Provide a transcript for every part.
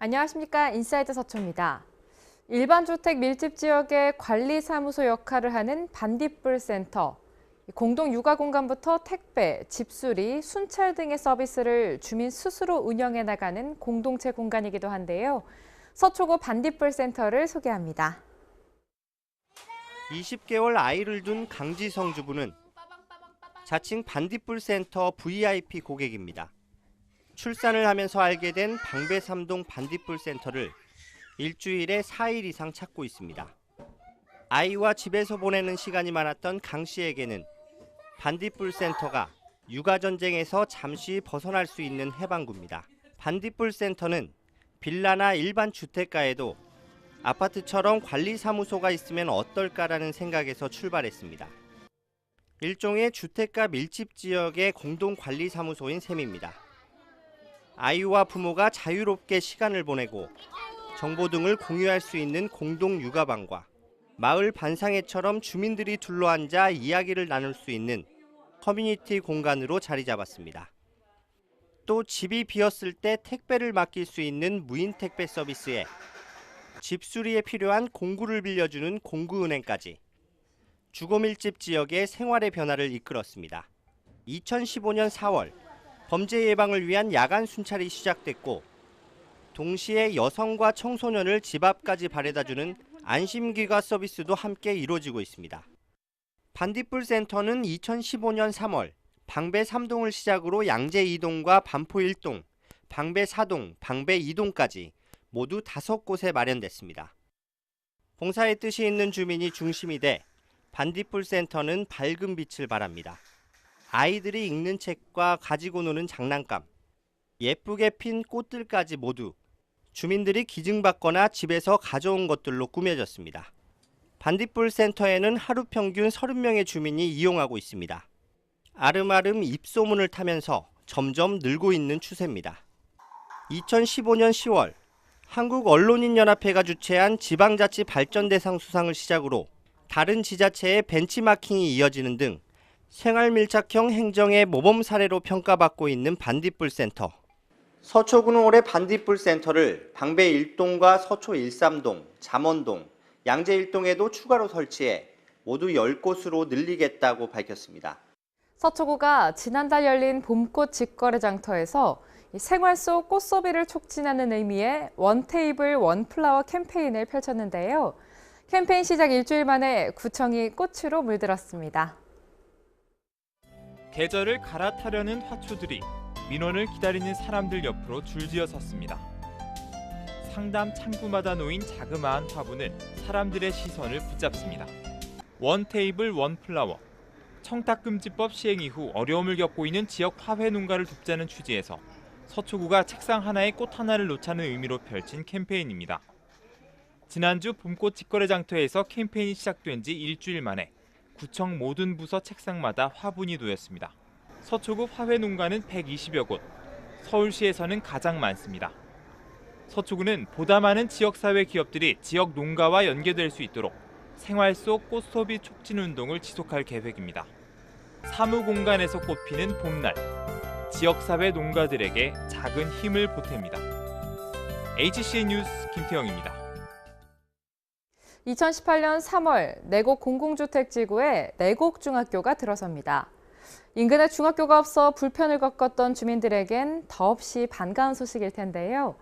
안녕하십니까. 인사이드 서초입니다. 일반 주택 밀집 지역의 관리사무소 역할을 하는 반딧불 센터. 공동 육아 공간부터 택배, 집수리, 순찰 등의 서비스를 주민 스스로 운영해 나가는 공동체 공간이기도 한데요. 서초구 반딧불 센터를 소개합니다. 20개월 아이를 둔 강지성 주부는 자칭 반딧불 센터 VIP 고객입니다. 출산을 하면서 알게 된 방배 3동 반딧불 센터를 일주일에 4일 이상 찾고 있습니다. 아이와 집에서 보내는 시간이 많았던 강 씨에게는 반딧불 센터가 육아 전쟁에서 잠시 벗어날 수 있는 해방구입니다. 반딧불 센터는 빌라나 일반 주택가에도 아파트처럼 관리사무소가 있으면 어떨까라는 생각에서 출발했습니다. 일종의 주택가 밀집 지역의 공동관리사무소인 셈입니다. 아이와 부모가 자유롭게 시간을 보내고 정보 등을 공유할 수 있는 공동 육아방과 마을 반상회처럼 주민들이 둘러앉아 이야기를 나눌 수 있는 커뮤니티 공간으로 자리 잡았습니다. 또 집이 비었을 때 택배를 맡길 수 있는 무인 택배 서비스에 집수리에 필요한 공구를 빌려주는 공구은행까지 주거 밀집 지역의 생활의 변화를 이끌었습니다. 2015년 4월 범죄 예방을 위한 야간 순찰이 시작됐고 동시에 여성과 청소년을 집 앞까지 바래다주는 안심귀가 서비스도 함께 이루어지고 있습니다. 반딧불 센터는 2015년 3월 방배 3동을 시작으로 양재 2동과 반포 1동, 방배 4동, 방배 2동까지 모두 5곳에 마련됐습니다. 봉사의 뜻이 있는 주민이 중심이 돼 반딧불 센터는 밝은 빛을 발합니다. 아이들이 읽는 책과 가지고 노는 장난감, 예쁘게 핀 꽃들까지 모두 주민들이 기증받거나 집에서 가져온 것들로 꾸며졌습니다. 반딧불 센터에는 하루 평균 30명의 주민이 이용하고 있습니다. 아름아름 입소문을 타면서 점점 늘고 있는 추세입니다. 2015년 10월 한국언론인연합회가 주최한 지방자치 발전대상 수상을 시작으로 다른 지자체의 벤치마킹이 이어지는 등 생활밀착형 행정의 모범 사례로 평가받고 있는 반딧불 센터. 서초구는 올해 반딧불 센터를 방배 1동과 서초 13동, 잠원동, 양재 1동에도 추가로 설치해 모두 10곳으로 늘리겠다고 밝혔습니다. 서초구가 지난달 열린 봄꽃 직거래 장터에서 생활 속 꽃소비를 촉진하는 의미의 원 테이블 원 플라워 캠페인을 펼쳤는데요. 캠페인 시작 일주일 만에 구청이 꽃으로 물들었습니다. 계절을 갈아타려는 화초들이 민원을 기다리는 사람들 옆으로 줄지어 섰습니다. 상담 창구마다 놓인 자그마한 화분은 사람들의 시선을 붙잡습니다. 원 테이블 원 플라워. 청탁금지법 시행 이후 어려움을 겪고 있는 지역 화훼 농가를 돕자는 취지에서 서초구가 책상 하나에 꽃 하나를 놓자는 의미로 펼친 캠페인입니다. 지난주 봄꽃 직거래 장터에서 캠페인이 시작된 지 일주일 만에 구청 모든 부서 책상마다 화분이 놓였습니다. 서초구 화훼 농가는 120여 곳, 서울시에서는 가장 많습니다. 서초구는 보다 많은 지역사회 기업들이 지역 농가와 연계될 수 있도록 생활 속 꽃 소비 촉진 운동을 지속할 계획입니다. 사무공간에서 꽃피는 봄날, 지역사회 농가들에게 작은 힘을 보탭니다. HCN 뉴스 김태영입니다. 2018년 3월 내곡 공공주택지구에 내곡 중학교가 들어섭니다. 인근에 중학교가 없어 불편을 겪었던 주민들에겐 더없이 반가운 소식일 텐데요.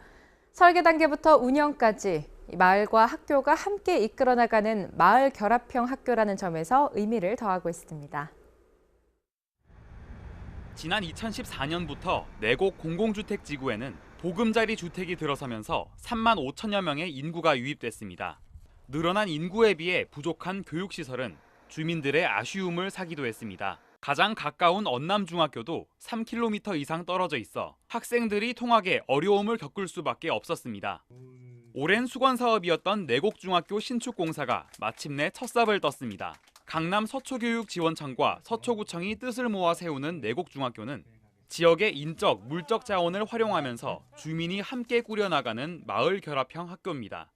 설계 단계부터 운영까지 마을과 학교가 함께 이끌어 나가는 마을 결합형 학교라는 점에서 의미를 더하고 있습니다. 지난 2014년부터 내곡 공공주택지구에는 보금자리 주택이 들어서면서 3만 5천여 명의 인구가 유입됐습니다. 늘어난 인구에 비해 부족한 교육시설은 주민들의 아쉬움을 사기도 했습니다. 가장 가까운 언남중학교도 3km 이상 떨어져 있어 학생들이 통학에 어려움을 겪을 수밖에 없었습니다. 오랜 수건 사업이었던 내곡중학교 신축 공사가 마침내 첫삽을 떴습니다. 강남 서초교육지원청과 서초구청이 뜻을 모아 세우는 내곡중학교는 지역의 인적, 물적 자원을 활용하면서 주민이 함께 꾸려나가는 마을 결합형 학교입니다.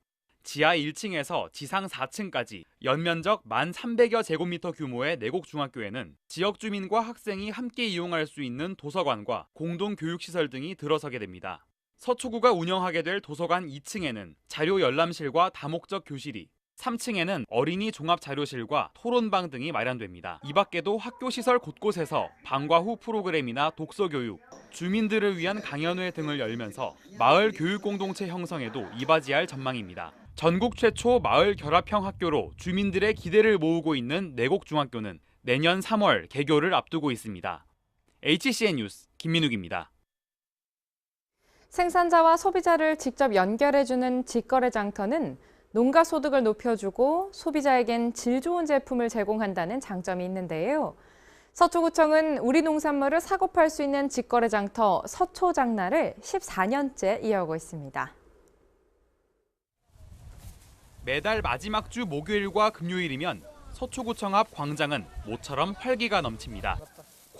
지하 1층에서 지상 4층까지 연면적 1,300여 제곱미터 규모의 내곡중학교에는 지역 주민과 학생이 함께 이용할 수 있는 도서관과 공동교육시설 등이 들어서게 됩니다. 서초구가 운영하게 될 도서관 2층에는 자료 열람실과 다목적 교실이, 3층에는 어린이 종합 자료실과 토론방 등이 마련됩니다. 이 밖에도 학교 시설 곳곳에서 방과 후 프로그램이나 독서 교육, 주민들을 위한 강연회 등을 열면서 마을 교육 공동체 형성에도 이바지할 전망입니다. 전국 최초 마을 결합형 학교로 주민들의 기대를 모으고 있는 내곡중학교는 내년 3월 개교를 앞두고 있습니다. HCN 뉴스 김민욱입니다. 생산자와 소비자를 직접 연결해주는 직거래 장터는 농가 소득을 높여주고 소비자에겐 질 좋은 제품을 제공한다는 장점이 있는데요. 서초구청은 우리 농산물을 사고 팔 수 있는 직거래 장터 서초장날을 14년째 이어오고 있습니다. 매달 마지막 주 목요일과 금요일이면 서초구청 앞 광장은 모처럼 활기가 넘칩니다.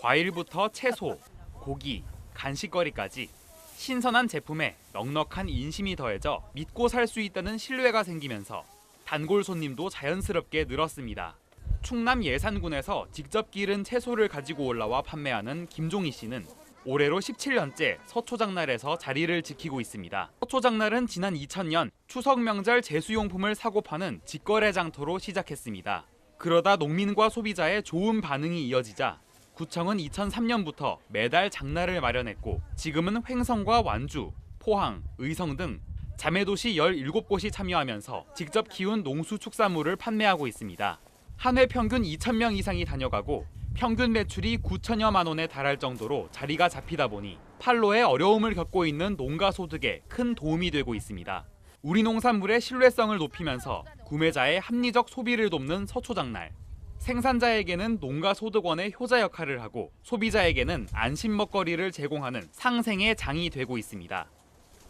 과일부터 채소, 고기, 간식거리까지 신선한 제품에 넉넉한 인심이 더해져 믿고 살 수 있다는 신뢰가 생기면서 단골 손님도 자연스럽게 늘었습니다. 충남 예산군에서 직접 기른 채소를 가지고 올라와 판매하는 김종희 씨는 올해로 17년째 서초장날에서 자리를 지키고 있습니다. 서초장날은 지난 2000년 추석 명절 제수용품을 사고 파는 직거래 장터로 시작했습니다. 그러다 농민과 소비자의 좋은 반응이 이어지자 구청은 2003년부터 매달 장날을 마련했고 지금은 횡성과 완주, 포항, 의성 등 자매도시 17곳이 참여하면서 직접 키운 농수축산물을 판매하고 있습니다. 한 회 평균 2,000명 이상이 다녀가고 평균 매출이 9천여만 원에 달할 정도로 자리가 잡히다 보니 판로에 어려움을 겪고 있는 농가 소득에 큰 도움이 되고 있습니다. 우리 농산물의 신뢰성을 높이면서 구매자의 합리적 소비를 돕는 서초장날. 생산자에게는 농가소득원의 효자 역할을 하고 소비자에게는 안심 먹거리를 제공하는 상생의 장이 되고 있습니다.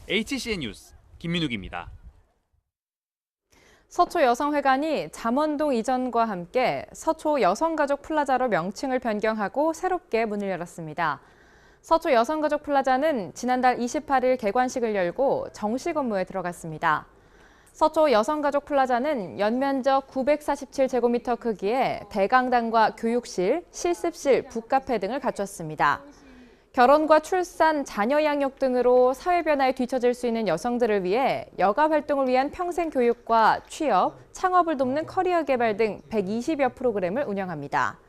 HCN 뉴스 김민욱입니다. 서초 여성회관이 잠원동 이전과 함께 서초 여성가족 플라자로 명칭을 변경하고 새롭게 문을 열었습니다. 서초 여성가족 플라자는 지난달 28일 개관식을 열고 정식 업무에 들어갔습니다. 서초 여성가족 플라자는 연면적 947제곱미터 크기의 대강당과 교육실, 실습실, 북카페 등을 갖췄습니다. 결혼과 출산, 자녀 양육 등으로 사회 변화에 뒤처질 수 있는 여성들을 위해 여가 활동을 위한 평생 교육과 취업, 창업을 돕는 커리어 개발 등 120여 프로그램을 운영합니다.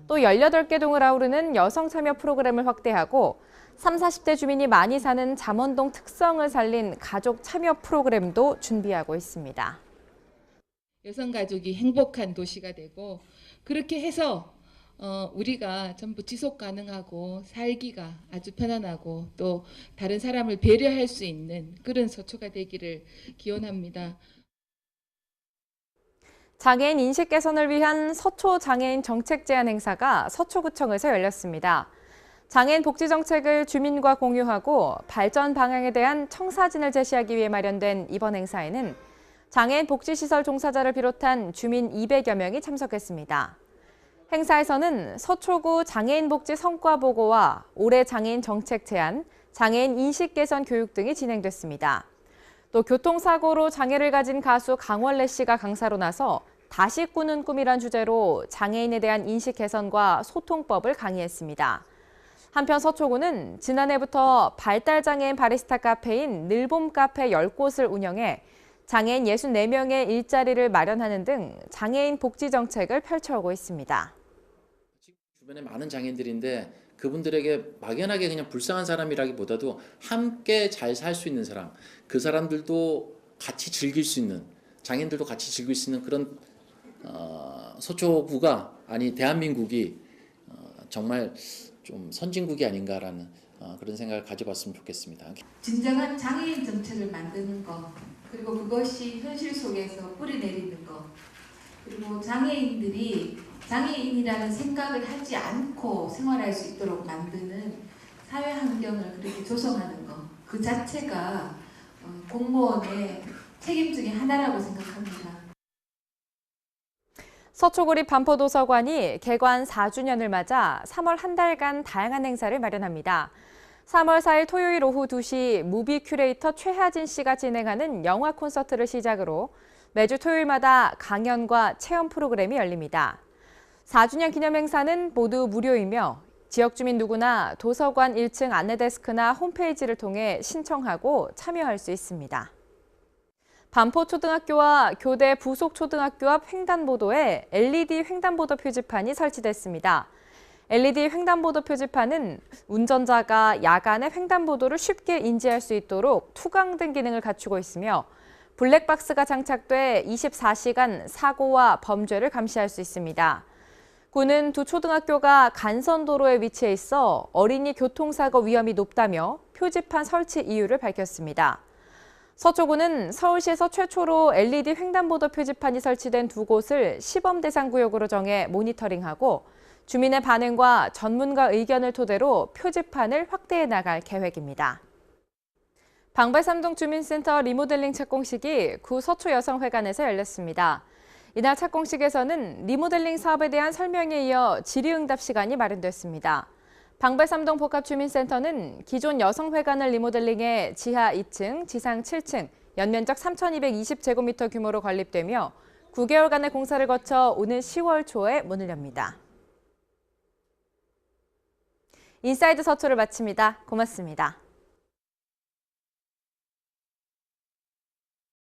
또 18개 동을 아우르는 여성 참여 프로그램을 확대하고 30, 40대 주민이 많이 사는 잠원동 특성을 살린 가족 참여 프로그램도 준비하고 있습니다. 여성 가족이 행복한 도시가 되고 그렇게 해서 우리가 전부 지속 가능하고 살기가 아주 편안하고 또 다른 사람을 배려할 수 있는 그런 서초가 되기를 기원합니다. 장애인 인식 개선을 위한 서초 장애인 정책 제안 행사가 서초구청에서 열렸습니다. 장애인 복지 정책을 주민과 공유하고 발전 방향에 대한 청사진을 제시하기 위해 마련된 이번 행사에는 장애인 복지시설 종사자를 비롯한 주민 200여 명이 참석했습니다. 행사에서는 서초구 장애인 복지 성과 보고와 올해 장애인 정책 제안, 장애인 인식 개선 교육 등이 진행됐습니다. 또 교통사고로 장애를 가진 가수 강원래 씨가 강사로 나서 다시 꾸는 꿈이란 주제로 장애인에 대한 인식 개선과 소통법을 강의했습니다. 한편 서초구는 지난해부터 발달장애인 바리스타 카페인 늘봄 카페 10곳을 운영해 장애인 64명의 일자리를 마련하는 등 장애인 복지 정책을 펼쳐오고 있습니다. 주변에 많은 장애인들인데 그분들에게 막연하게 그냥 불쌍한 사람이라기보다도 함께 잘 살 수 있는 사람, 그 사람들도 같이 즐길 수 있는, 장애인들도 같이 즐길 수 있는 그런 서초구가 아니 대한민국이 정말 좀 선진국이 아닌가라는 그런 생각을 가져봤으면 좋겠습니다. 진정한 장애인 정책을 만드는 것, 그리고 그것이 현실 속에서 뿌리내리는 것, 그리고 장애인들이 장애인이라는 생각을 하지 않고 생활할 수 있도록 만드는 사회 환경을 그렇게 조성하는 것, 그 자체가 공무원의 책임 중에 하나라고 생각합니다. 서초구립 반포도서관이 개관 4주년을 맞아 3월 한 달간 다양한 행사를 마련합니다. 3월 4일 토요일 오후 2시 무비 큐레이터 최하진 씨가 진행하는 영화 콘서트를 시작으로 매주 토요일마다 강연과 체험 프로그램이 열립니다. 4주년 기념 행사는 모두 무료이며 지역 주민 누구나 도서관 1층 안내데스크나 홈페이지를 통해 신청하고 참여할 수 있습니다. 반포초등학교와 교대 부속초등학교 앞 횡단보도에 LED 횡단보도 표지판이 설치됐습니다. LED 횡단보도 표지판은 운전자가 야간에 횡단보도를 쉽게 인지할 수 있도록 투광등 기능을 갖추고 있으며 블랙박스가 장착돼 24시간 사고와 범죄를 감시할 수 있습니다. 구는 두 초등학교가 간선도로에 위치해 있어 어린이 교통사고 위험이 높다며 표지판 설치 이유를 밝혔습니다. 서초구는 서울시에서 최초로 LED 횡단보도 표지판이 설치된 두 곳을 시범 대상 구역으로 정해 모니터링하고 주민의 반응과 전문가 의견을 토대로 표지판을 확대해 나갈 계획입니다. 방배삼동 주민센터 리모델링 착공식이 구 서초여성회관에서 열렸습니다. 이날 착공식에서는 리모델링 사업에 대한 설명에 이어 질의응답 시간이 마련됐습니다. 방배삼동 복합주민센터는 기존 여성회관을 리모델링해 지하 2층, 지상 7층, 연면적 3,220제곱미터 규모로 건립되며 9개월간의 공사를 거쳐 오는 10월 초에 문을 엽니다. 인사이드 서초를 마칩니다. 고맙습니다.